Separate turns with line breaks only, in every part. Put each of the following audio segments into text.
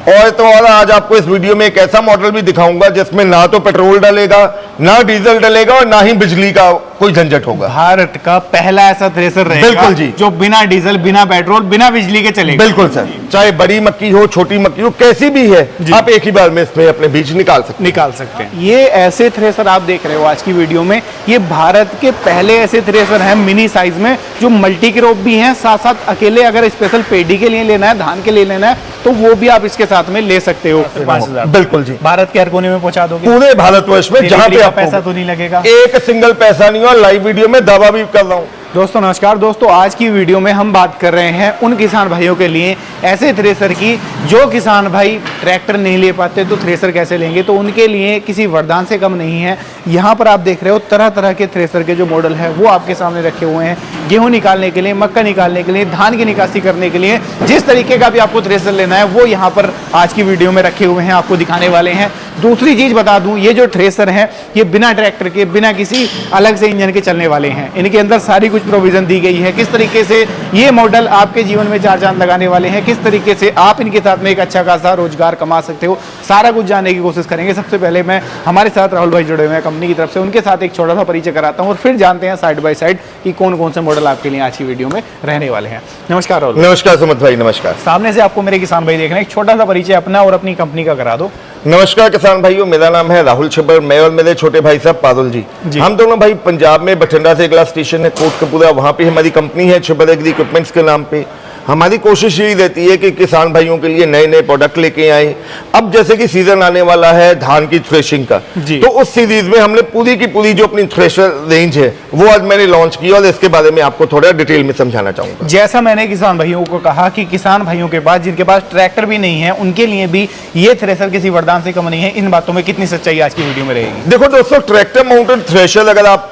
और आज आपको इस वीडियो में एक ऐसा मॉडल भी दिखाऊंगा जिसमें ना तो पेट्रोल डलेगा, ना डीजल डलेगा और ना ही बिजली का कोई झंझट होगा।
भारत का पहला ऐसा थ्रेसर रहेगा
बिल्कुल जी,
जो बिना डीजल, बिना पेट्रोल, बिना बिजली के चलेगा।
बिल्कुल सर, चाहे बड़ी मक्की हो, छोटी मक्की हो, कैसी भी है, आप एक ही बार में इसमें अपने बीज निकाल सकते हैं।
ये ऐसे थ्रेसर आप देख रहे हो आज की वीडियो में, ये भारत के पहले ऐसे थ्रेसर हैं मिनी साइज में, जो मल्टी क्रॉप भी हैं, साथ साथ अकेले अगर स्पेशल पेडी के लिए लेना है, धान के लिए लेना है, तो वो भी आप इसके साथ में ले सकते हो। 5,000
बिल्कुल जी,
भारत के हर कोने में पहुंचा दोगे,
पूरे भारतवर्ष में, जहां पे
पैसा तो नहीं लगेगा,
एक सिंगल पैसा नहीं। और लाइव वीडियो में दावा भी कर रहा हूं।
दोस्तों नमस्कार। दोस्तों आज की वीडियो में हम बात कर रहे हैं उन किसान भाइयों के लिए ऐसे थ्रेसर की जो किसान भाई ट्रैक्टर नहीं ले पाते तो थ्रेसर कैसे लेंगे, तो उनके लिए किसी वरदान से कम नहीं है। यहाँ पर आप देख रहे हो तरह तरह के थ्रेसर के जो मॉडल है वो आपके सामने रखे हुए हैं। गेहूँ निकालने के लिए, मक्का निकालने के लिए, धान की निकासी करने के लिए, जिस तरीके का भी आपको थ्रेसर लेना है वो यहाँ पर आज की वीडियो में रखे हुए हैं, आपको दिखाने वाले हैं। दूसरी चीज़ बता दूँ, ये जो थ्रेसर हैं ये बिना ट्रैक्टर के, बिना किसी अलग से इंजन के चलने वाले हैं। इनके अंदर सारी कुछ प्रोविजन दी गई है, किस तरीके से ये मॉडल आपके जीवन में चार चांद लगाने वाले हैं, किस तरीके से आप इनके साथ में एक अच्छा खासा रोजगार कमा सकते हो, सारा कुछ जानने की कोशिश करेंगे। सबसे पहले मैं हमारे साथ राहुल भाई जुड़े हुए हैं कंपनी की तरफ से, उनके साथ एक छोटा सा परिचय कराता हूं और फिर जानते हैं साइड बाय साइड कि कौन कौन से मॉडल आपके लिए आज की वीडियो में रहने वाले हैं। नमस्कार राहुल।
नमस्कार सुमित भाई। नमस्कार।
सामने से आपको मेरे किसान भाई देख रहे हैं, एक छोटा सा परिचय अपना और अपनी कंपनी का करा दो।
नमस्कार किसान भाइयों, मेरा नाम है राहुल छबर, मैं और मेरे छोटे भाई साहब पारुल जी। हम दोनों भाई पंजाब में बठिंडा से अगला स्टेशन है कोटकपुरा, वहाँ पे हमारी कंपनी है छबर एग्री इक्विपमेंट्स के नाम पे। हमारी कोशिश यही रहती है कि किसान भाइयों के लिए नए नए प्रोडक्ट लेके आए। अब जैसे कि सीजन आने वाला है धान की थ्रेशिंग का, तो उस सीरीज में हमने पूरी की पूरी जो अपनी थ्रेशर रेंज है वो आज मैंने लॉन्च की और इसके बारे में आपको थोड़ा डिटेल में समझाना चाहूंगा।
जैसा मैंने किसान भाइयों को कहा कि किसान भाइयों के पास जिनके पास ट्रैक्टर भी नहीं है उनके लिए भी ये थ्रेशर किसी वरदान से कम नहीं है। इन बातों में कितनी सच्चाई आज की वीडियो में रहेगी?
देखो दोस्तों, ट्रैक्टर माउंटेड थ्रेशर अगर आप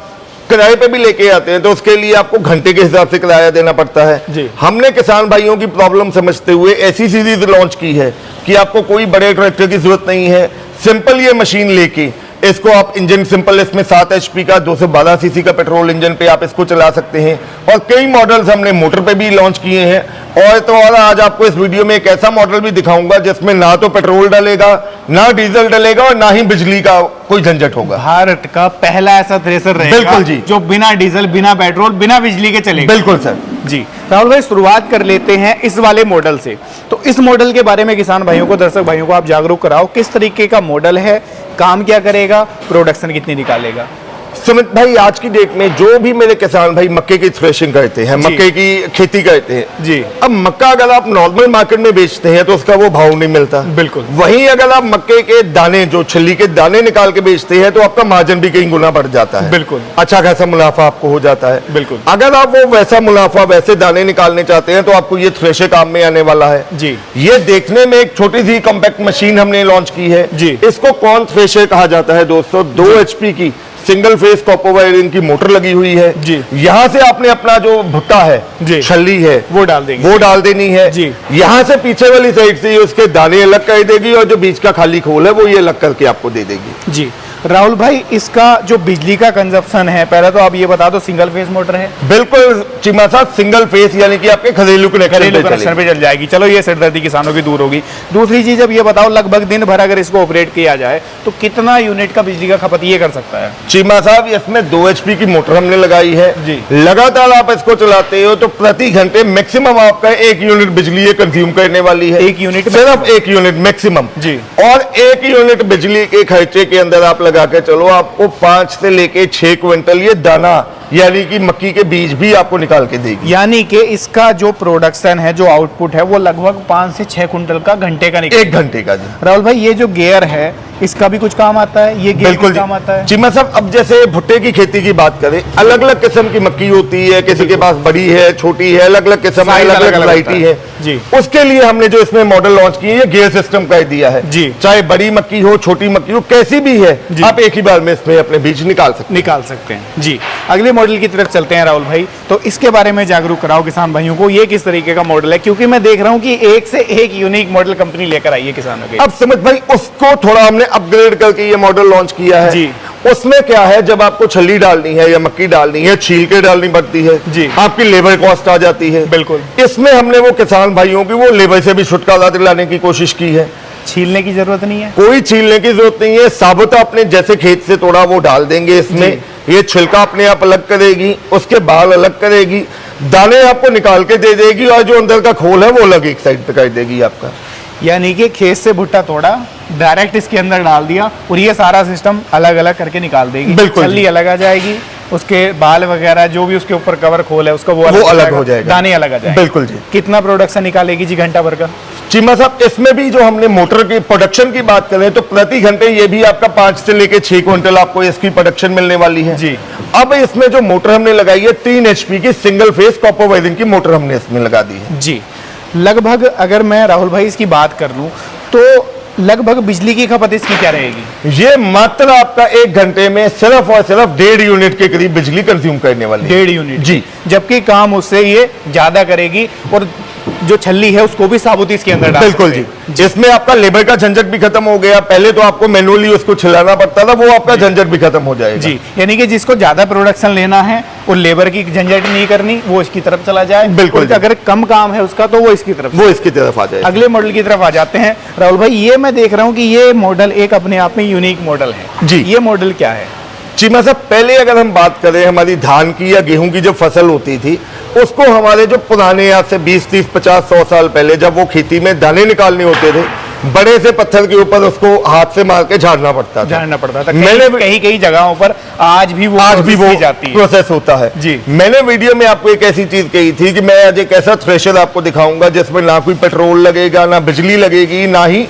किराए पे भी लेके आते हैं तो उसके लिए आपको घंटे के हिसाब से किराया देना पड़ता है। हमने किसान भाइयों की प्रॉब्लम समझते हुए ऐसी सीरीज लॉन्च की है कि आपको कोई बड़े ट्रैक्टर की जरूरत नहीं है। सिंपल ये मशीन लेके इसको आप इंजन सिंपल, इसमें 7 HP का 212 सीसी का पेट्रोल इंजन पे आप इसको चला सकते हैं। और कई मॉडल्स हमने मोटर पे भी लॉन्च किए हैं। और आज आपको इस वीडियो में एक ऐसा मॉडल भी दिखाऊंगा जिसमें ना तो पेट्रोल डलेगा, ना डीजल डलेगा और ना ही बिजली का कोई झंझट होगा।
भारत का पहला ऐसा थ्रेसर रहेगा
बिल्कुल जी,
जो बिना डीजल, बिना पेट्रोल, बिना बिजली के चलेगा।
बिल्कुल सर
जी। राहुल भाई शुरुआत कर लेते हैं इस वाले मॉडल से। तो इस मॉडल के बारे में किसान भाइयों को, दर्शक भाइयों को आप जागरूक कराओ, किस तरीके का मॉडल है, काम क्या करेगा, प्रोडक्शन कितनी निकालेगा?
सुमित भाई, आज की डेट में जो भी मेरे किसान भाई मक्के की थ्रेशिंग करते हैं, मक्के की खेती करते हैं
जी,
अब मक्का अगर आप नॉर्मल मार्केट में बेचते हैं तो उसका वो भाव नहीं मिलता।
बिल्कुल।
वहीं अगर आप मक्के के दाने, जो छिल्ली के दाने निकाल के बेचते हैं तो आपका मार्जिन भी कई गुना बढ़ जाता है।
बिल्कुल।
अच्छा खासा मुनाफा आपको हो जाता है।
बिल्कुल।
अगर आप वो वैसा मुनाफा, वैसे दाने निकालने चाहते हैं तो आपको ये थ्रेशर काम में आने वाला है
जी।
ये देखने में एक छोटी सी कॉम्पैक्ट मशीन हमने लॉन्च की है
जी।
इसको कॉर्न थ्रेशर कहा जाता है दोस्तों। 2 HP की सिंगल फेस कॉपर वायरिंग की मोटर लगी हुई है जी। यहाँ से आपने अपना जो भुट्टा है, छल्ली है, वो डाल देनी है जी। यहाँ से पीछे वाली साइड से उसके दाने अलग कर देगी और जो बीच का खाली खोल है वो ये अलग करके आपको दे देगी
जी। राहुल भाई, इसका जो बिजली का कंजप्शन है, पहले तो आप ये बता दो, सिंगल फेस मोटर है?
बिल्कुल चीमा साहब, सिंगल फेस, यानी कि आपके घरेलू कनेक्शन
पे चल जाएगी। चलो ये सिरदर्दी किसानों की दूर होगी। दूसरी चीज अब ये बताओ, लगभग दिन भर अगर इसको ऑपरेट किया जाए तो कितना यूनिट का बिजली का खपत ये कर सकता है?
चीमा साहब, इसमें 2 HP की मोटर हमने लगाई है जी। लगातार आप इसको चलाते हो तो प्रति घंटे मैक्सिमम आपका 1 यूनिट बिजली ये कंज्यूम करने वाली है।
1 यूनिट?
सिर्फ 1 यूनिट मैक्सिमम जी। और 1 यूनिट बिजली के खर्चे के अंदर आप लगा के चलो, आपको 5 से लेके 6 क्विंटल ये दाना यानी कि मक्की के बीज भी आपको निकाल के देगी।
यानी कि इसका जो प्रोडक्शन है, जो आउटपुट है, वो लगभग 5 से 6 क्विंटल का घंटे का निकल,
1 घंटे का जी।
राहुल भाई, ये जो गियर है इसका भी कुछ काम आता है? ये गियर
बिल्कुल
काम आता है?
चीमा साहब, अब जैसे भुट्टे की खेती की बात करें, अलग अलग किस्म की मक्की होती है, किसी के पास बड़ी है, छोटी है, अलग अलग किस्म, अलग अलग वैरायटी है जी। उसके लिए हमने जो इसमें मॉडल लॉन्च किए हैं, गियर सिस्टम कर दिया है जी। चाहे बड़ी मक्की हो, छोटी मक्की हो, कैसी भी है, आप एक ही बार में इसमें अपने बीज निकाल सकते हैं जी।
अगले मॉडल की तरफ चलते हैं राहुल भाई, तो इसके बारे में जागरूक कराओ किसान भाइयों को, ये किस तरीके का मॉडल है, क्योंकि मैं देख रहा हूँ कि एक से एक यूनिक मॉडल कंपनी लेकर आई है किसानों के।
अब समझ भाई, उसको थोड़ा हमने अपग्रेड करके ये मॉडल लॉन्च किया है जी। उसमें क्या है, जब आपको छल्ली डालनी है या मक्की डालनी है, छील के डालनी पड़ती है
जी,
आपकी लेबर कॉस्ट आ जाती है।
बिल्कुल।
इसमें हमने वो किसान भाइयों की वो लेबर से भी छुटकारा दिलाने की कोशिश की है।
छीलने की जरूरत नहीं है,
कोई छीलने की जरूरत नहीं है, साबुत अपने जैसे खेत से तोड़ा वो डाल देंगे इसमें, ये छिलका अपने आप अलग करेगी, उसके बाल अलग करेगी, दाने आपको निकाल के दे देगी, और जो अंदर का खोल है वो अलग एक साइड पे कर देगी आपका।
यानी कि खेत से भुट्टा तोड़ा, डायरेक्ट इसके अंदर डाल दिया और ये सारा सिस्टम अलग अलग करके निकाल देगी।
बिल्कुल,
छल्ली अलग आ जाएगी, उसके बाल वगैरह जो भी उसके ऊपर कवर खोल है उसका वो
अलग हो जाएगा,
दाने अलग आ जाएंगे।
बिल्कुल जी।
कितना प्रोडक्शन निकालेगी जी घंटा भर का?
चीमा साहब, इसमें भी जो हमने मोटर की प्रोडक्शन की बात करें तो प्रति घंटे ये भी आपका 5 से लेके 6 क्विंटल आपको इसकी प्रोडक्शन मिलने वाली है
जी।
अब इसमें जो मोटर हमने लगाई है 3 HP की सिंगल फेस कॉपर वायरिंग की मोटर हमने इसमें लगा दी है
जी। लगभग अगर मैं राहुल भाई इसकी बात कर लूं तो लगभग बिजली की खपत इसकी क्या रहेगी?
ये मात्र आपका 1 घंटे में सिर्फ और सिर्फ 1.5 यूनिट के करीब बिजली कंज्यूम करने वाली है।
1.5 यूनिट
जी।
जबकि काम उससे ये ज्यादा करेगी और जो छल्ली है उसको भी साबुत इसके अंदर डाल
बिल्कुल जी। जिसमें आपका लेबर का झंझट भी खत्म हो गया, पहले तो आपको मैनुअली उसको छिलाना पड़ता था, वो आपका झंझट भी खत्म हो जाएगा
जी। यानी कि जिसको ज्यादा प्रोडक्शन लेना है और लेबर की झंझट नहीं करनी, वो इसकी तरफ चला जाए।
बिल्कुल।
अगर कम काम है उसका तो वो इसकी तरफ
आ जाए।
अगले मॉडल की तरफ आ जाते हैं राहुल भाई। ये मैं देख रहा हूँ कि ये मॉडल एक अपने आप में यूनिक मॉडल है
जी।
ये मॉडल क्या है?
चीमा साहब, पहले अगर हम बात करें हमारी धान की या गेहूं की जब फसल होती थी, उसको हमारे जो पुराने आज से 20, 30, 50, 100 साल पहले जब वो खेती में दाने निकालने होते थे, बड़े से पत्थर के ऊपर उसको हाथ से मार के झाड़ना पड़ता था।
मैंने कई जगहों पर आज भी वो
प्रोसेस होता है
जी।
मैंने वीडियो में आपको एक ऐसी चीज कही थी कि मैं आज एक ऐसा थ्रेशर आपको दिखाऊंगा जिसमें ना कोई पेट्रोल लगेगा, ना बिजली लगेगी, ना ही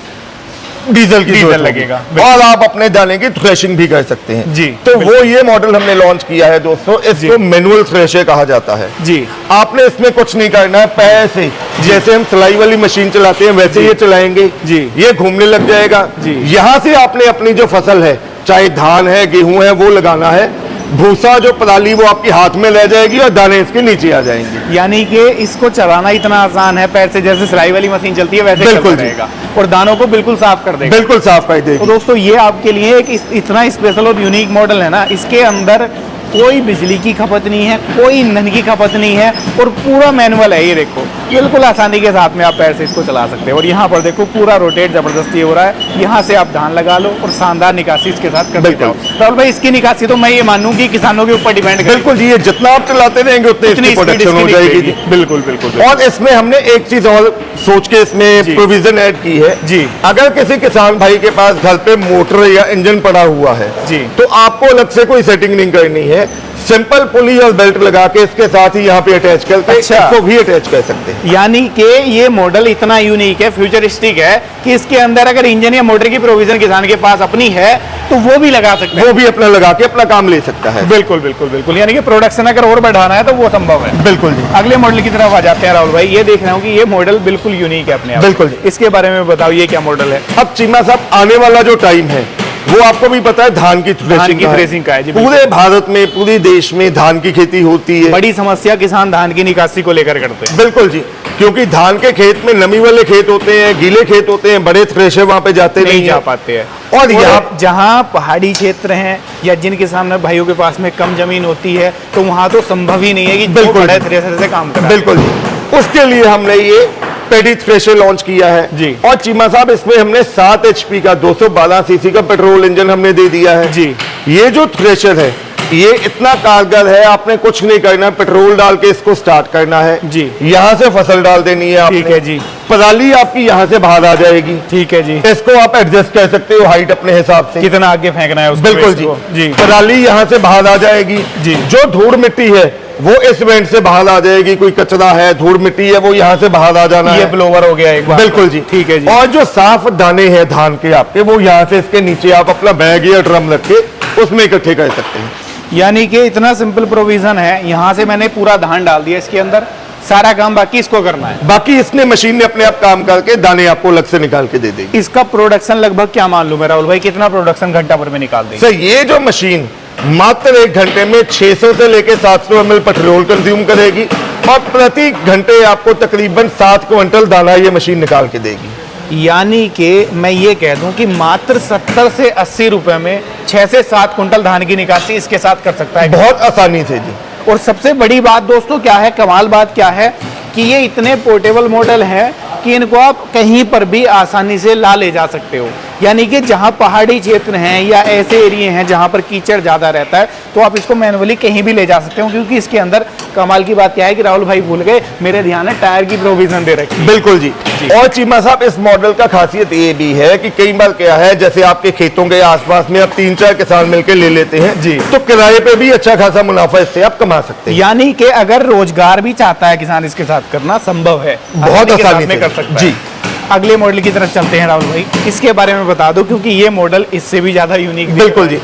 डीजल
लगेगा,
और आप अपने दाने की थ्रेशिंग भी कर सकते हैं
जी।
तो वो ये मॉडल हमने लॉन्च किया है दोस्तों, इसको मैनुअल थ्रेशर कहा जाता है
जी।
आपने इसमें कुछ नहीं करना है, पैर से जैसे हम सिलाई वाली मशीन चलाते हैं वैसे ये चलाएंगे
जी।
ये घूमने लग जाएगा
जी।
यहां से आपने अपनी जो फसल है, चाहे धान है, गेहूं है, वो लगाना है, भूसा जो पराली वो आपकी हाथ में रह जाएगी और दाने इसके नीचे आ जाएंगे।
यानी कि इसको चलाना इतना आसान है, पैर से जैसे सिलाई वाली मशीन चलती है वैसे
बिल्कुल
चलता रहेगा और दानों को बिल्कुल साफ कर देगा।
बिल्कुल साफ कर देगा।
तो दोस्तों ये आपके लिए एक इतना स्पेशल और यूनिक मॉडल है ना, इसके अंदर कोई बिजली की खपत नहीं है, कोई ईंधन की खपत नहीं है और पूरा मैनुअल है। ये देखो बिल्कुल आसानी के साथ में आप पैर से इसको चला सकते हैं और यहाँ पर देखो पूरा रोटेट जबरदस्ती हो रहा है। यहाँ से आप धान लगा लो और शानदार निकासी इसके साथ कर देते हो। राहुल भाई इसकी निकासी तो मैं ये मानूं कि किसानों के ऊपर डिपेंड है।
बिल्कुल जी, ये जितना आप चलाते रहेंगे उतनी इसकी प्रोडक्शन हो जाएगी।
बिल्कुल बिल्कुल।
और इसमें हमने एक चीज और सोच के इसमें प्रोविजन ऐड की है
जी।
अगर किसी किसान भाई के पास घर पे मोटर या इंजन पड़ा हुआ है
जी,
तो आपको अलग से कोई सेटिंग नहीं करनी है, सिंपल पुली और बेल्ट लगा के इसके साथ ही यहाँ पे अटैच करके इसको भी अटैच कर सकते हैं।
यानी कि ये मॉडल इतना यूनिक है, फ्यूचरिस्टिक है कि इसके अंदर अगर इंजन या मोटर की प्रोविजन किसान के पास अपनी है तो वो भी लगा सकते हैं,
वो भी अपना लगा के अपना काम ले सकता है।
बिल्कुल बिल्कुल बिल्कुल। यानी कि प्रोडक्शन अगर और बढ़ाना है तो वो संभव है।
बिल्कुल जी।
अगले मॉडल की तरफ आ जाते हैं राहुल भाई। ये देख रहे हो कि ये मॉडल बिल्कुल यूनिक है अपने आप।
बिल्कुल।
इसके बारे में बताओ ये क्या मॉडल है?
अब चीमा साहब, आने वाला जो टाइम है वो आपको भी पता है धान की थ्रेशिंग का है। पूरे भारत में, पूरे देश में धान की खेती होती है।
बड़ी समस्या किसान धान की निकासी को लेकर करते हैं।
बिल्कुल जी, क्योंकि धान के खेत में नमी वाले खेत होते हैं, गीले खेत होते हैं, बड़े थ्रेशर वहां पे जाते नहीं
जा पाते हैं।
और यहाँ
जहाँ पहाड़ी क्षेत्र हैं या जिन किसान भाइयों के पास में कम जमीन होती है तो वहां तो संभव ही नहीं है कि
बिल्कुल
बड़े थ्रेशर से काम करें।
बिल्कुल जी। उसके लिए हमने ये पेडी थ्रेशर लॉन्च किया है
जी।
और चीमा साहब इसमें हमने 7 HP का 212 cc का पेट्रोल इंजन हमने दे दिया है
जी।
ये जो थ्रेशर है ये इतना कारगर है, आपने कुछ नहीं करना, पेट्रोल डाल के इसको स्टार्ट करना है
जी।
यहाँ से फसल डाल देनी है आपने।
ठीक है जी।
पराली आपकी यहाँ से बाहर आ जाएगी।
ठीक है जी।
इसको आप एडजस्ट कर सकते हो हाइट अपने हिसाब से,
कितना आगे फेंकना है उसको।
बिल्कुल जी। पराली यहाँ से बाहर आ जाएगी
जी।
जो धूल मिट्टी है वो इस वेंट से बाहर आ जाएगी, कोई कचरा है, धूल मिट्टी है, वो यहाँ से बाहर आ जाना
ये
है।
ब्लोवर हो गया एक बार।
बिल्कुल जी।
ठीक है जी।
और जो साफ दाने हैं धान के आपके, वो यहाँ से इसके नीचे आप अपना बैग या ड्रम रख के उसमें इकट्ठे कर सकते हैं।
यानी कि इतना सिंपल प्रोविजन है। यहाँ से मैंने पूरा धान डाल दिया इसके अंदर, सारा काम बाकी इसको करना है।
बाकी इसने मशीन ने अपने आप काम करके दाने आपको अलग से निकाल के दे देगी।
इसका प्रोडक्शन लगभग क्या मान लूं मैं राहुल भाई, कितना प्रोडक्शन घंटा भर में निकाल देगी?
सर ये जो मशीन मात्र 1 घंटे में 600 से लेकर 700 ml पेट्रोल कंज्यूम करेगी और प्रति घंटे आपको तकरीबन 7 क्विंटल दाना ये मशीन निकाल के देगी।
यानी कि मैं ये कह दूं कि मात्र 70 से 80 रुपए में 6 से 7 कुंटल धान की निकासी इसके साथ कर सकता है
बहुत आसानी से जी।
और सबसे बड़ी बात दोस्तों क्या है, कमाल बात क्या है कि ये इतने पोर्टेबल मॉडल हैं कि इनको आप कहीं पर भी आसानी से ला ले जा सकते हो। यानी कि जहाँ पहाड़ी क्षेत्र हैं या ऐसे एरिया हैं जहाँ पर कीचड़ ज़्यादा रहता है तो आप इसको मैनुअली कहीं भी ले जा सकते हो, क्योंकि इसके अंदर कमाल की बात क्या है कि राहुल भाई भूल गए, मेरे ध्यान है टायर की प्रोविजन दे रखी है।
बिल्कुल जी। और चीमा साहब इस मॉडल का खासियत ये भी है कि कई बार क्या है, जैसे आपके खेतों के आसपास में अब 3-4 किसान मिलकर ले लेते हैं
जी,
तो किराए पे भी अच्छा खासा मुनाफा इससे आप कमा सकते हैं।
यानी कि अगर रोजगार भी चाहता है किसान इसके साथ करना संभव है,
बहुत आसानी से
कर सकता
जी।
है। अगले मॉडल की तरफ चलते हैं राहुल भाई, इसके बारे में बता दो क्योंकि ये मॉडल इससे भी ज्यादा यूनिक।
बिल्कुल जी।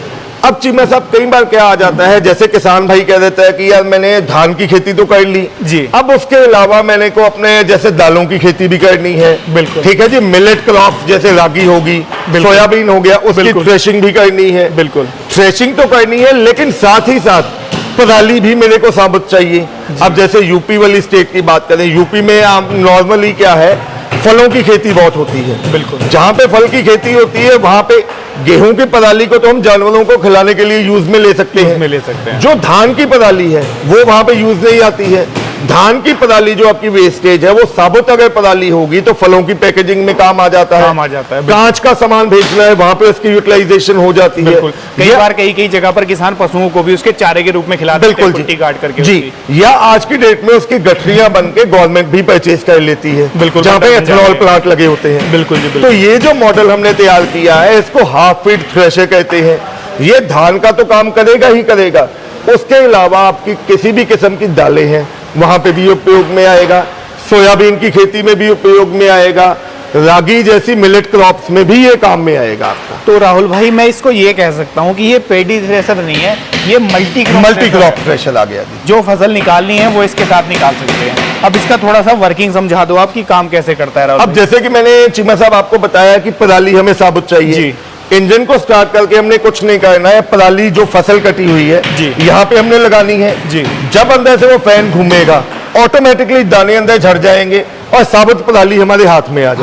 अब चीमा साहब कई बार क्या आ जाता है, जैसे किसान भाई कह देता है कि यार मैंने धान की खेती तो कर ली
जी,
अब उसके अलावा मैंने को अपने जैसे दालों की खेती भी करनी है।
बिल्कुल
ठीक है जी। मिलेट क्रॉप जैसे रागी होगी, सोयाबीन हो गया, उसकी थ्रेशिंग भी करनी है।
बिल्कुल
थ्रेशिंग तो करनी है, लेकिन साथ ही साथ पराली भी मेरे को साबुत चाहिए। अब जैसे यूपी वाली स्टेट की बात करें, यूपी में आप नॉर्मली क्या है, फलों की खेती बहुत होती है।
बिल्कुल।
जहां पे फल की खेती होती है वहां पे गेहूं की पराली को तो हम जानवरों को खिलाने के लिए यूज में ले सकते हैं। जो धान की पराली है वो वहां पे यूज नहीं आती है। धान की पराली जो आपकी वेस्टेज है वो साबुत अगर पराली होगी तो फलों की पैकेजिंग में काम आ जाता है। कांच का सामान भेजना है वहां पे उसकी यूटिलाइजेशन हो जाती है।
कई बार कई जगह पर किसान पशुओं को भी उसके चारे के रूप में खिलाते हैं, कुट्टी काट करके जी।
या आज की डेट में उसकी गठरियां बन के गवर्नमेंट भी परचेज कर लेती है, बिल्कुल, जहाँ पे एथेनॉल प्लांट लगे होते हैं।
बिल्कुल जी।
तो ये जो मॉडल हमने तैयार किया है इसको हाफ फीट थ्रेशर कहते हैं। ये धान का तो काम करेगा ही करेगा, उसके अलावा आपकी किसी भी किस्म की दालें हैं वहां पे भी उपयोग में आएगा, सोयाबीन की खेती में भी उपयोग में आएगा, रागी जैसी मिलेट क्रॉप्स में भी ये काम में आएगा आपका।
तो राहुल भाई मैं इसको ये कह सकता हूँ कि ये पेडी थ्रेशर नहीं है, ये मल्टी
क्रॉप थ्रेशर आ गया जी।
जो फसल निकालनी है वो इसके साथ निकाल सकते हैं। अब इसका थोड़ा सा वर्किंग समझा दो आप कि काम कैसे करता है राहुल।
अब जैसे कि मैंने चीमा साहब आपको बताया कि पराली हमें साबुत चाहिए जी। इंजन को स्टार्ट करके हमने कुछ नहीं करना है, पराली जो फसल कटी हुई है यहाँ पे हमने लगानी है जी। जब अंदर से वो फैन घूमेगा ऑटोमेटिकली दाने अंदर झड़ जाएंगे और साबुत पराली हमारे हाथ में आ जाएगी,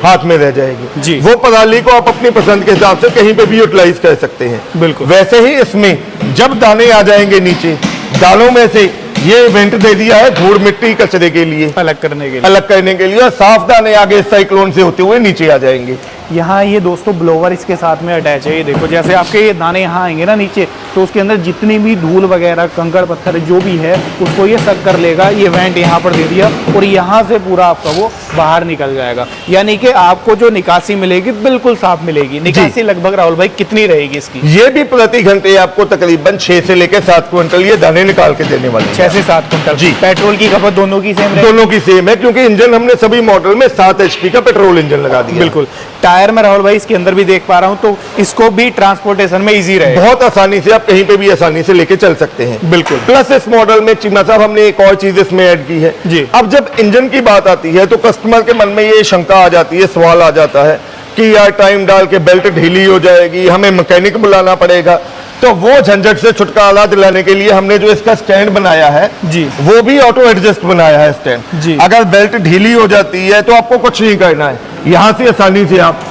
हाथ में रह जाएगी जी। वो पराली को आप अपनी पसंद के हिसाब से कहीं पे भी यूटिलाइज कर सकते हैं। बिल्कुल वैसे ही इसमें जब दाने आ जाएंगे नीचे, दानों में से ये वेंट दे दिया है धूल मिट्टी कचरे के लिए, अलग करने के लिए और साफ दाने आगे साइक्लोन से होते हुए नीचे आ जाएंगे।
यहाँ ये दोस्तों ब्लोवर इसके साथ में अटैच है। ये देखो जैसे आपके ये दाने यहाँ आएंगे ना नीचे, तो उसके अंदर जितनी भी धूल वगैरह कंकड़ पत्थर जो भी है उसको ये सक कर लेगा। ये वेंट यहाँ पर दे दिया और यहाँ से पूरा आपका वो बाहर निकल जाएगा। यानी कि आपको जो निकासी मिलेगी बिल्कुल साफ मिलेगी। निकासी लगभग राहुल भाई कितनी रहेगी इसकी?
ये भी प्रति घंटे आपको तकरीबन 6 से लेकर 7 क्विंटल ये दाने निकाल के देने वाले।
6 से 7 क्विंटल जी। पेट्रोल की खपत दोनों की सेम है?
दोनों की सेम है, क्योंकि इंजन हमने सभी मॉडल में 7 HP का पेट्रोल इंजन लगा दिया।
बिल्कुल। टायर में राहुल भाई इसके अंदर भी देख पा रहा हूं, तो इसको भी ट्रांसपोर्टेशन में इजी रहे,
बहुत आसानी से आप कहीं पे भी आसानी से लेके चल सकते हैं। बिल्कुल। प्लस इस मॉडल में चीमा साहब हमने एक और चीज इसमें ऐड की है जी। अब जब इंजन की बात आती है तो कस्टमर के मन में ये शंका आ जाती है, सवाल आ जाता है कि यार टाइम डाल के बेल्ट ढीली हो जाएगी, हमें मैकेनिक बुलाना पड़ेगा। तो वो झंझट से छुटकारा दिलाने के लिए हमने जो इसका स्टैंड बनाया है जी, वो भी ऑटो एडजस्ट बनाया है स्टैंड जी। अगर बेल्ट ढीली हो जाती है तो आपको कुछ नहीं करना है, यहाँ से आसानी से आप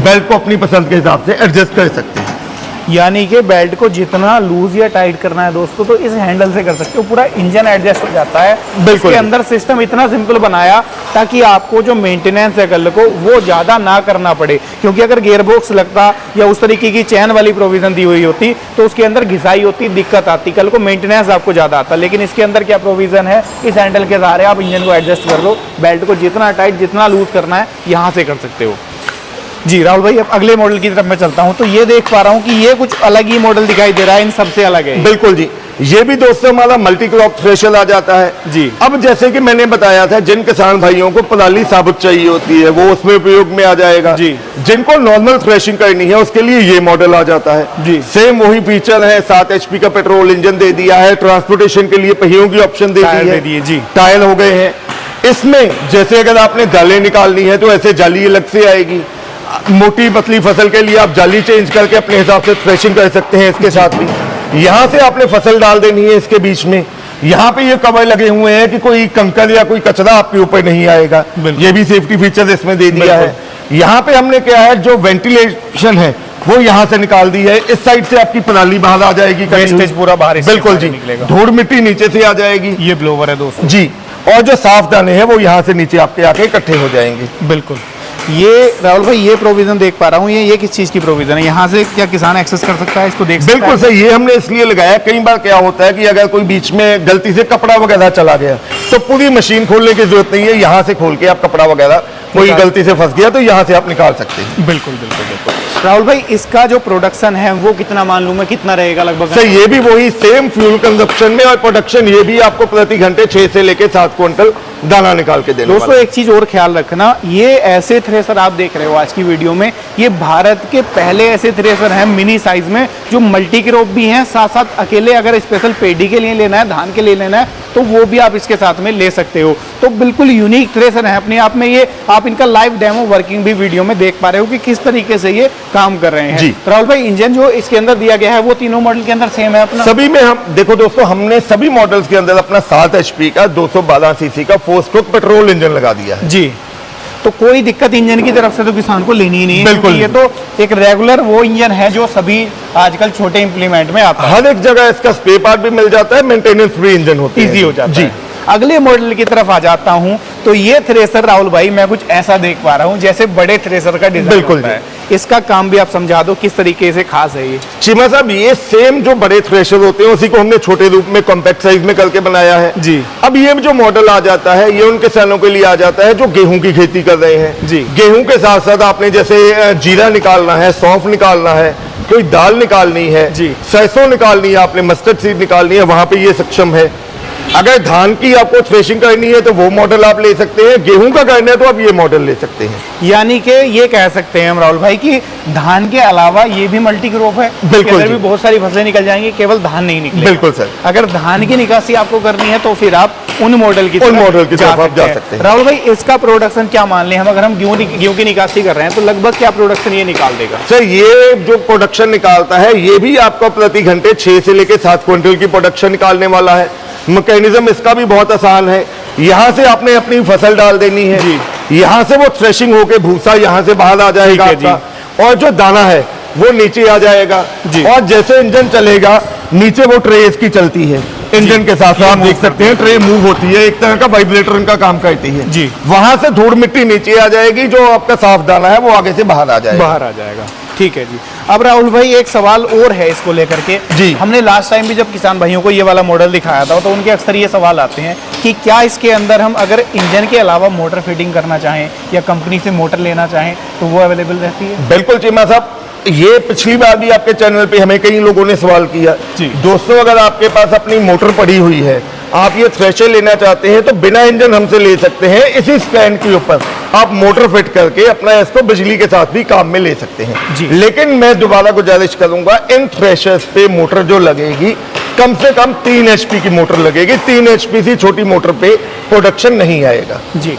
बेल्ट को अपनी पसंद के हिसाब से एडजस्ट कर सकते हैं।
यानी कि बेल्ट को जितना लूज या टाइट करना है दोस्तों तो इस हैंडल से कर सकते हो, पूरा इंजन एडजस्ट हो जाता है। बिल्कुल। इसके अंदर सिस्टम इतना सिंपल बनाया ताकि आपको जो मेंटेनेंस है कल को वो ज़्यादा ना करना पड़े, क्योंकि अगर गियरबॉक्स लगता या उस तरीके की चैन वाली प्रोविजन दी हुई होती तो उसके अंदर घिसाई होती, दिक्कत आती, कल को मेंटेनेंस आपको ज़्यादा आता। लेकिन इसके अंदर क्या प्रोविजन है, इस हैंडल के सहारे आप इंजन को एडजस्ट कर दो, बेल्ट को जितना टाइट जितना लूज करना है यहाँ से कर सकते हो जी। राहुल भाई अब अगले मॉडल की तरफ मैं चलता हूं, तो ये देख पा रहा हूं कि ये कुछ अलग ही मॉडल दिखाई दे रहा है, इन सबसे अलग है।
बिल्कुल जी। ये भी दोस्तों हमारा मल्टी क्रॉप थ्रेशर आ जाता है जी। अब जैसे कि मैंने बताया था, जिन किसान भाइयों को पराली साबुत चाहिए होती है वो उसमें उपयोग में आ जाएगा जी। जिनको नॉर्मल थ्रेशिंग करनी है उसके लिए ये मॉडल आ जाता है जी। सेम वही फीचर है, 7 HP का पेट्रोल इंजन दे दिया है, ट्रांसपोर्टेशन के लिए पहियों की ऑप्शन दे दी है जी। टायर हो गए हैं इसमें। जैसे अगर आपने दालें निकालनी है तो ऐसे जाली अलग से आएगी, मोटी पतली फसल के लिए आप जाली चेंज करके अपने हिसाब से थ्रेशिंग कर सकते हैं। इसके साथ भी यहाँ से आपने फसल डाल देनी है, इसके बीच में यहाँ पे ये कवर लगे हुए हैं कि कोई कंकर या कोई कचरा आपके ऊपर नहीं आएगा, ये भी सेफ्टी फीचर इसमें दे दिया है। यहाँ पे हमने क्या है, जो वेंटिलेशन है वो यहाँ से निकाल दी है। इस साइड से आपकी पराली बाहर आ जाएगी,
वेस्टेज पूरा बाहर
बिल्कुल जी
निकलेगा।
धूल मिट्टी नीचे से आ जाएगी।
ये ब्लोवर है दोस्तों
जी, और जो साफ दाने हैं वो यहाँ से नीचे आपके आके इकट्ठे हो जाएंगे।
बिल्कुल। ये राहुल भाई ये प्रोविजन देख पा रहा हूँ, ये किस चीज की प्रोविजन है? यहाँ से क्या किसान एक्सेस कर सकता है इसको, देख सकता
बिल्कुल सही, ये हमने इसलिए लगाया। कई बार क्या होता है कि अगर कोई बीच में गलती से कपड़ा वगैरह चला गया तो पूरी मशीन खोलने की जरूरत नहीं है, यहाँ से खोल के आप कपड़ा वगैरह कोई गलती से फंस गया तो यहाँ से आप निकाल सकते हैं।
बिल्कुल बिल्कुल बिल्कुल। राहुल भाई इसका जो प्रोडक्शन है वो कितना मान लूं मैं, कितना रहेगा लगभग?
सर ये भी वही सेम फ्यूल कंजप्शन में, और प्रोडक्शन ये भी आपको प्रति घंटे 6 से लेके 7 क्विंटल दाना निकाल के देने
दोस्तों एक चीज और ख्याल रखना, ये ऐसे थ्रेसर आप देख रहे हो आज की वीडियो में, ये भारत के पहले ऐसे थ्रेसर हैं मिनी साइज में जो मल्टी क्रॉप भी हैं, साथ साथ अकेले अगर स्पेशल पेडी के लिए लेना है, धान के लिए लेना है तो वो भी आप इसके साथ में ले सकते हो। तो बिल्कुल यूनिक थ्रेसर है अपने आप में ये। आप इनका लाइव डेमो वर्किंग भी वीडियो में देख पा रहे हो कि किस तरीके से ये काम कर रहे हैं
जी।
राहुल भाई इंजन जो इसके अंदर दिया गया है वो तीनों मॉडल के अंदर सेम है अपना?
सभी में हम देखो दोस्तों, हमने सभी मॉडल्स के अंदर अपना 7 HP का 212 सीसी का 4 स्ट्रोक पेट्रोल इंजन लगा दिया है
जी। तो कोई दिक्कत इंजन की तरफ से तो किसान को लेनी ही नहीं है,
बिल्कुल।
ये तो एक रेगुलर वो इंजन है जो सभी आजकल छोटे इंप्लीमेंट में आता है।
हर एक जगह इसका स्पेयर पार्ट भी मिल जाता है, मेंटेनेंस फ्री इंजन होता है,
इजी हो जाता
जी।
है। अगले मॉडल की तरफ आ जाता हूं तो ये थ्रेसर राहुल भाई मैं कुछ ऐसा देख पा रहा हूं जैसे बड़े थ्रेसर का डिजाइन
बिल्कुल
होता है। इसका काम भी आप समझा दो किस तरीके से खास है ये?
चीमा साहब ये सेम जो बड़े थ्रेशर होते हैं उसी को हमने छोटे रूप में कॉम्पैक्ट साइज में करके बनाया है
जी।
अब ये जो मॉडल आ जाता है ये उन किसानों के लिए आ जाता है जो गेहूं की खेती कर रहे हैं
जी।
गेहूं के साथ साथ आपने जैसे जीरा निकालना है, सौंफ निकालना है, कोई दाल निकालनी है
जी।
सरसों निकालनी है, आपने मस्टर्ड सीड निकालनी है, वहां पे ये सक्षम है। अगर धान की आपको थ्रेशिंग करनी है तो वो मॉडल आप ले सकते हैं, गेहूं का करना है तो आप ये मॉडल ले सकते हैं।
यानी कि ये कह सकते हैं हम राहुल भाई कि धान के अलावा ये भी मल्टी क्रॉप है,
बिल्कुल
भी बहुत सारी फसलें निकल जाएंगी, केवल धान नहीं निकलेगा।
बिल्कुल सर।
अगर धान की निकासी आपको करनी है तो फिर आप उन मॉडल की
तरफ आप जा सकते हैं।
राहुल भाई इसका प्रोडक्शन क्या मान लें हम, अगर हम गेहूं की निकासी कर रहे हैं तो लगभग क्या प्रोडक्शन ये निकाल देगा?
सर ये जो प्रोडक्शन निकालता है ये भी आपको प्रति घंटे 6 से लेके 7 क्विंटल की प्रोडक्शन निकालने वाला है। मैकेनिज्म इसका भी बहुत आसान है, यहाँ से आपने अपनी फसल डाल देनी है जी। यहाँ से वो थ्रेशिंग होके भूसा यहाँ से बाहर आ जाएगा आपका, और जो दाना है वो नीचे आ जाएगा जी। और जैसे इंजन चलेगा नीचे वो ट्रे इसकी चलती है इंजन के साथ, आप देख सकते हैं ट्रे मूव होती है, एक तरह का वाइब्रेटर का काम करती है जी। वहां से धूल मिट्टी नीचे आ जाएगी, जो आपका साफ दाना है वो आगे से बाहर आ जाएगा।
ठीक है जी। अब राहुल भाई एक सवाल और है इसको लेकर के
जी।
हमने लास्ट टाइम भी जब किसान भाइयों को ये वाला मॉडल दिखाया था तो उनके अक्सर ये सवाल आते हैं कि क्या इसके अंदर हम अगर इंजन के अलावा मोटर फिटिंग करना चाहें या कंपनी से मोटर लेना चाहें तो वो अवेलेबल रहती है?
बिल्कुल चीमा साहब, ये पिछली बार भी आपके चैनल पे हमें कई लोगों ने सवाल किया
जी।
दोस्तों अगर आपके पास अपनी मोटर पड़ी हुई है, आप ये थ्रेशर लेना चाहते हैं तो बिना इंजन हमसे ले सकते हैं। इसी स्टैंड के ऊपर आप मोटर फिट करके अपना इसको बिजली के साथ भी काम में ले सकते हैं
जी।
लेकिन मैं दोबारा गुजारिश करूंगा, इन थ्रेशर्स पे मोटर जो लगेगी कम से कम 3 HP की मोटर लगेगी। 3 HP से छोटी मोटर पे प्रोडक्शन नहीं आएगा
जी।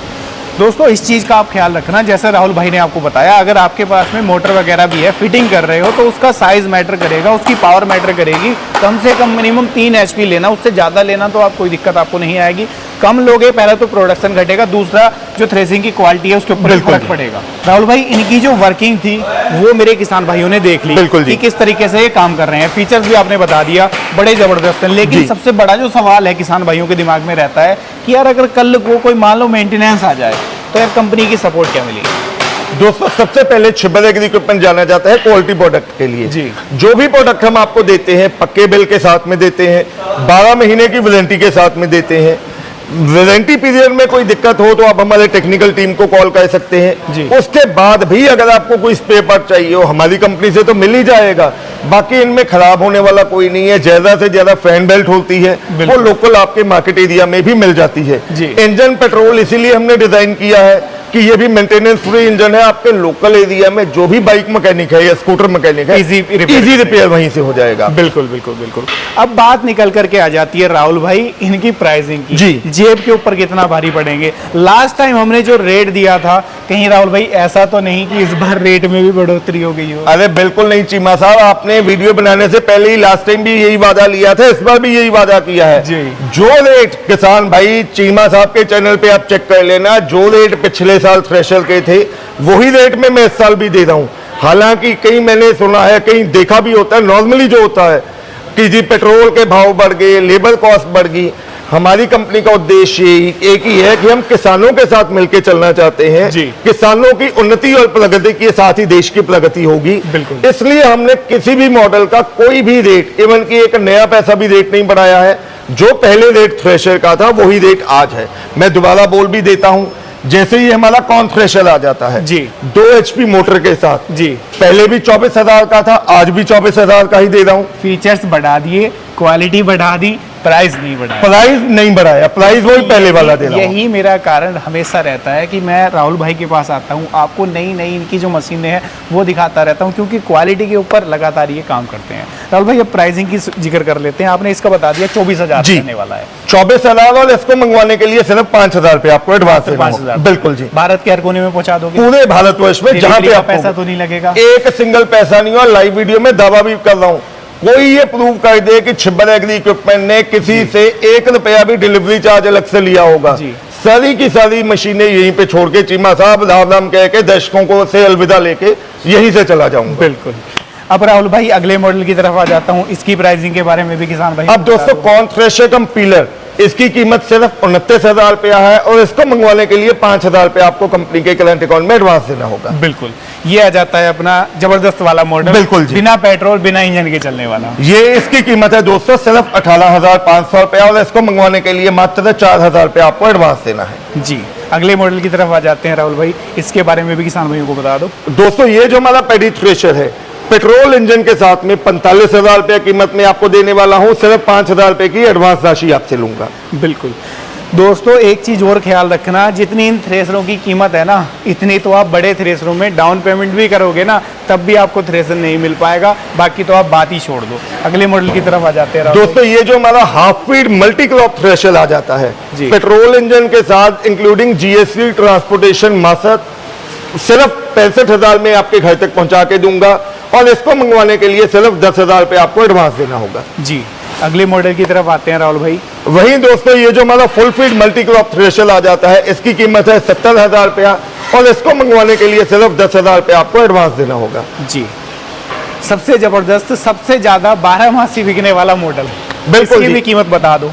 दोस्तों इस चीज़ का आप ख्याल रखना, जैसे राहुल भाई ने आपको बताया, अगर आपके पास में मोटर वगैरह भी है, फिटिंग कर रहे हो तो उसका साइज मैटर करेगा, उसकी पावर मैटर करेगी। कम से कम मिनिमम 3 HP लेना, उससे ज़्यादा लेना तो आप कोई दिक्कत आपको नहीं आएगी। कम लोगे पहले तो प्रोडक्शन घटेगा, दूसरा जो थ्रेसिंग की क्वालिटी है उसके ऊपर फर्क पड़ेगा। राहुल भाई इनकी जो वर्किंग थी वो मेरे किसान भाइयों ने देख ली कि किस तरीके से ये काम कर रहे हैं। फीचर्स भी आपने बता दिया, बड़े जबरदस्त हैं। लेकिन सबसे बड़ा जो सवाल है किसान भाइयों के दिमाग में रहता है कि यार अगर कल को कोई मान लो मेंटेनेंस आ जाए तो यार कंपनी की सपोर्ट क्या मिलेगी?
दोस्तों सबसे पहले छिबर इक्विपमेंट जाना जाता है क्वालिटी प्रोडक्ट के लिए
जी।
जो भी प्रोडक्ट हम आपको देते हैं पक्के बिल के साथ में देते हैं, 12 महीने की वारंटी के साथ में देते हैं। वारंटी पीरियड में कोई दिक्कत हो तो आप हमारे टेक्निकल टीम को कॉल कर सकते हैं। उसके बाद भी अगर आपको कोई स्पेयर पार्ट चाहिए हो हमारी कंपनी से तो मिल ही जाएगा। बाकी इनमें खराब होने वाला कोई नहीं है। ज्यादा से ज्यादा फैन बेल्ट होती है वो लोकल आपके मार्केट एरिया में भी मिल जाती है। इंजन पेट्रोल इसीलिए हमने डिजाइन किया है कि ये भी मेंटेनेंस फ्री इंजन है। आपके लोकल एरिया में जो भी बाइक मैकेनिक है या स्कूटर मैकेनिक है इजी रिपेयर वहीं से हो जाएगा।
बिल्कुल बिल्कुल बिल्कुल। अब बात निकल करके आ जाती है राहुल भाई इनकी प्राइसिंग की।
जी।
जेब के ऊपर कितना भारी पड़ेंगे? लास्ट टाइम हमने जो रेट दिया था कहीं राहुल भाई ऐसा तो नहीं कि इस बार रेट में भी बढ़ोतरी हो गई हो?
अरे बिल्कुल नहीं चीमा साहब, आपने वीडियो बनाने से पहले ही लास्ट टाइम भी यही वादा लिया था, इस बार भी यही वादा किया है
जी।
जो रेट किसान भाई चीमा साहब के चैनल पे आप चेक कर लेना, जो रेट पिछले साल थ्रेशर के थे वही रेट में मैं इस साल भी दे रहा हूं। हालांकि कहीं मैंने सुना है, कहीं देखा भी होता है, नॉर्मली जो होता है कि जी पेट्रोल के भाव बढ़ गए, लेबर कॉस्ट बढ़ गई। हमारी कंपनी का उद्देश्य एक ही है कि हम किसानों के साथ मिलकर चलना चाहते हैं। किसानों की उन्नति और प्रगति के साथ ही देश की प्रगति होगी। इसलिए हमने किसी भी मॉडल का कोई भी रेट, इवन कि एक नया पैसा भी रेट नहीं बढ़ाया है। जो पहले रेट थ्रेशर का था वही रेट आज है। मैं दोबारा बोल भी देता हूं, जैसे ही हमारा कॉर्न थ्रेशर आ जाता है जी 2 HP मोटर के साथ जी, पहले भी 24,000 का था, आज भी 24,000 का ही दे रहा हूं।
फीचर्स बढ़ा दिए, क्वालिटी बढ़ा दी, प्राइस नहीं बढ़ाया।
प्राइस नहीं बढ़ाया, प्राइस वही पहले वाला दे रहा हूं।
यही मेरा कारण हमेशा रहता है कि मैं राहुल भाई के पास आता हूं, आपको नई नई इनकी जो मशीनें हैं वो दिखाता रहता हूं, क्योंकि क्वालिटी के ऊपर लगातार ये काम करते हैं। राहुल भाई अब प्राइसिंग की जिक्र कर लेते हैं। आपने इसका बता दिया 24,000 देने वाला है।
24,000 और इसको मंगवाने के लिए सिर्फ 5,000 रुपए आपको एडवांस देना होगा। बिल्कुल जी,
भारत के हर कोने में पहुंचा दोगे?
पूरे भारतवर्ष में, जहां पे आपको
पैसा तो नहीं लगेगा,
एक सिंगल पैसा नहीं। और लाइव वीडियो में दावा भी कर रहा हूं, कोई ये प्रूव कर दे कि छिब्बर एग्री इक्विपमेंट ने किसी से 1 रुपया भी डिलीवरी चार्ज अलग से लिया होगा। सारी की सारी मशीनें यहीं पे छोड़ के चीमा साहब राम राम कह के दर्शकों को से अलविदा लेके यहीं से चला जाऊंगा।
बिल्कुल। अब राहुल भाई अगले मॉडल की तरफ आ जाता हूं, इसकी प्राइसिंग के बारे में भी किसान भाई।
अब दोस्तों कॉर्न थ्रेशर कम पीलर, इसकी कीमत सिर्फ 29,000 रुपया है और इसको मंगवाने के लिए 5,000 रुपया आपको कंपनी के करंट अकाउंट में एडवांस देना होगा।
बिल्कुल, ये आ जाता है अपना जबरदस्त वाला मॉडल।
बिल्कुल जी,
बिना पेट्रोल बिना इंजन के चलने वाला।
ये इसकी कीमत है दोस्तों सिर्फ 18,500 रुपया और इसको मंगवाने के लिए मात्र 4,000 रुपया आपको एडवांस देना है
जी। अगले मॉडल की तरफ आ जाते हैं राहुल भाई, इसके बारे में भी किसान भाइयों को बता दो।
दोस्तों ये जो हमारा पैडी थ्रेशर है, पेट्रोल इंजन के साथ में 45,000 रुपए कीमत में आपको देने वाला हूं। सिर्फ 5,000 रुपए की एडवांस राशि आपसे लूंगा।
बिल्कुल। दोस्तों एक चीज और ख्याल रखना, जितनी इन थ्रेसरों की कीमत है ना, इतनी तो आप बड़े थ्रेसरों में डाउन पेमेंट भी करोगे ना, तब भी आपको थ्रेसर नहीं मिल पाएगा। बाकी तो आप बात ही छोड़ दो। अगले मॉडल की तरफ आ जाते हैं
दोस्तों, ये जो हमारा half feed multi crop thresher आ जाता है पेट्रोल इंजन के साथ, इंक्लूडिंग GST ट्रांसपोर्टेशन मासत, सिर्फ 65,000 में आपके घर तक पहुंचा के दूंगा और इसको मंगवाने के लिए सिर्फ 10,000 रुपए आपको एडवांस देना होगा
जी। अगले मॉडल की तरफ आते हैं राहुल भाई।
वहीं दोस्तों ये जो हमारा full feed multi crop thresher आ जाता है, इसकी कीमत है 70,000 रुपया और इसको मंगवाने के लिए सिर्फ 10,000 रुपया आपको एडवांस देना होगा जी।
सबसे जबरदस्त, सबसे ज्यादा 12 मासी बिकने वाला मॉडल,
बिल्कुल।
इसकी भी कीमत बता दो।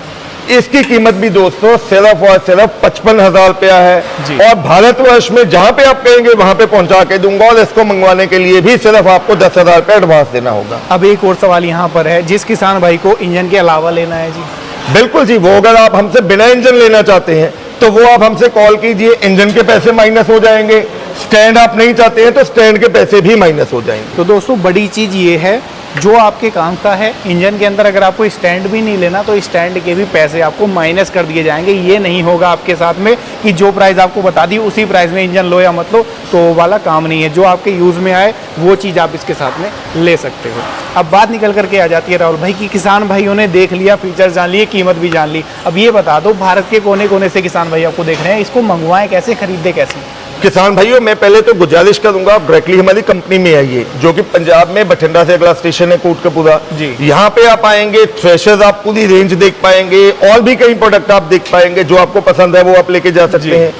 इसकी कीमत भी दोस्तों सिर्फ और सिर्फ 55,000 रुपया है और भारतवर्ष में जहां पे आप कहेंगे वहां पे पहुंचा के दूंगा और इसको मंगवाने के लिए भी सिर्फ आपको 10,000 रुपया एडवांस देना होगा।
अब एक और सवाल यहाँ पर है, जिस किसान भाई को इंजन के अलावा लेना है जी।
बिल्कुल जी, वो अगर आप हमसे बिना इंजन लेना चाहते हैं तो वो आप हमसे कॉल कीजिए, इंजन के पैसे माइनस हो जाएंगे। स्टैंड आप नहीं चाहते हैं तो स्टैंड के पैसे भी माइनस हो जाएंगे।
तो दोस्तों बड़ी चीज ये है, जो आपके काम का है, इंजन के अंदर अगर आपको स्टैंड भी नहीं लेना तो स्टैंड के भी पैसे आपको माइनस कर दिए जाएंगे। ये नहीं होगा आपके साथ में कि जो प्राइस आपको बता दी उसी प्राइस में इंजन लो या मत लो, तो वो वाला काम नहीं है। जो आपके यूज़ में आए वो चीज़ आप इसके साथ में ले सकते हो। अब बात निकल करके आ जाती है राहुल भाई कि किसान भाइयों ने देख लिया, फीचर्स जान लिए, कीमत भी जान ली। अब ये बता दो, भारत के कोने कोने से किसान भाई आपको देख रहे हैं, इसको मंगवाएं कैसे, खरीदे कैसे?
किसान भाइयों, मैं पहले तो गुजारिश करूंगा आप डायरेक्टली हमारी कंपनी में आइए, जो कि पंजाब में बठिंडा से अगला स्टेशन है कोटकपुरा जी। यहाँ पे आप आएंगे, थ्रेशर्स आप पूरी रेंज देख पाएंगे और भी कई प्रोडक्ट आप देख पाएंगे। जो आपको पसंद है वो आप लेके जा सकते हैं।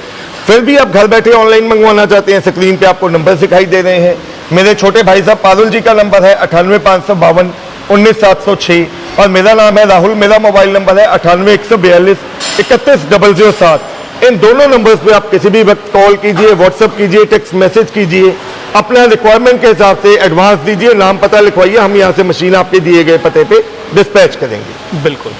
फिर भी आप घर बैठे ऑनलाइन मंगवाना चाहते हैं, स्क्रीन पे आपको नंबर दिखाई दे रहे हैं। मेरे छोटे भाई साहब पारुल जी का नंबर है 98,552 19,706 और मेरा नाम है राहुल। मेरा मोबाइल नंबर है 98,142 31,007। इन दोनों नंबर्स पे आप किसी भी वक्त कॉल कीजिए, व्हाट्सएप कीजिए, टेक्स्ट मैसेज कीजिए, अपना रिक्वायरमेंट के हिसाब से एडवांस दीजिए, नाम पता लिखवाइए, हम यहाँ से मशीन आपके दिए गए पते पे डिस्पैच करेंगे।
बिल्कुल।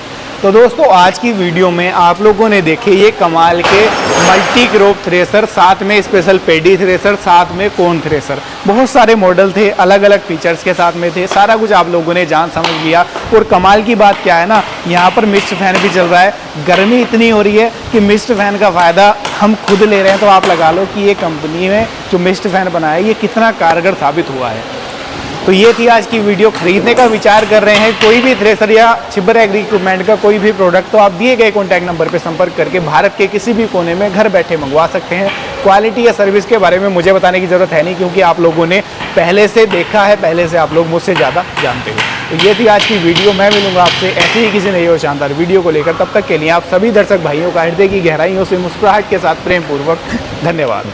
तो दोस्तों आज की वीडियो में आप लोगों ने देखे ये कमाल के मल्टी क्रॉप थ्रेसर, साथ में स्पेशल पेडी थ्रेसर, साथ में कॉर्न थ्रेसर। बहुत सारे मॉडल थे, अलग अलग फीचर्स के साथ में थे। सारा कुछ आप लोगों ने जान समझ लिया। और कमाल की बात क्या है ना, यहाँ पर मिस्ट फैन भी चल रहा है। गर्मी इतनी हो रही है कि मिस्ट फैन का फ़ायदा हम खुद ले रहे हैं। तो आप लगा लो कि ये कंपनी में जो मिस्ट फैन बनाया है ये कितना कारगर साबित हुआ है। तो ये थी आज की वीडियो। खरीदने का विचार कर रहे हैं कोई भी थ्रेसर या छिब्बर एग्री इक्विपमेंट का कोई भी प्रोडक्ट, तो आप दिए गए कॉन्टैक्ट नंबर पर संपर्क करके भारत के किसी भी कोने में घर बैठे मंगवा सकते हैं। क्वालिटी या सर्विस के बारे में मुझे बताने की ज़रूरत है नहीं, क्योंकि आप लोगों ने पहले से देखा है, पहले से आप लोग मुझसे ज़्यादा जानते हो। तो ये थी आज की वीडियो। मैं मिलूंगा आपसे ऐसे ही किसी नई और शानदार वीडियो को लेकर। तब तक के लिए आप सभी दर्शक भाइयों का हृदय की गहराइयों से मुस्कुराहट के साथ प्रेम पूर्वक धन्यवाद।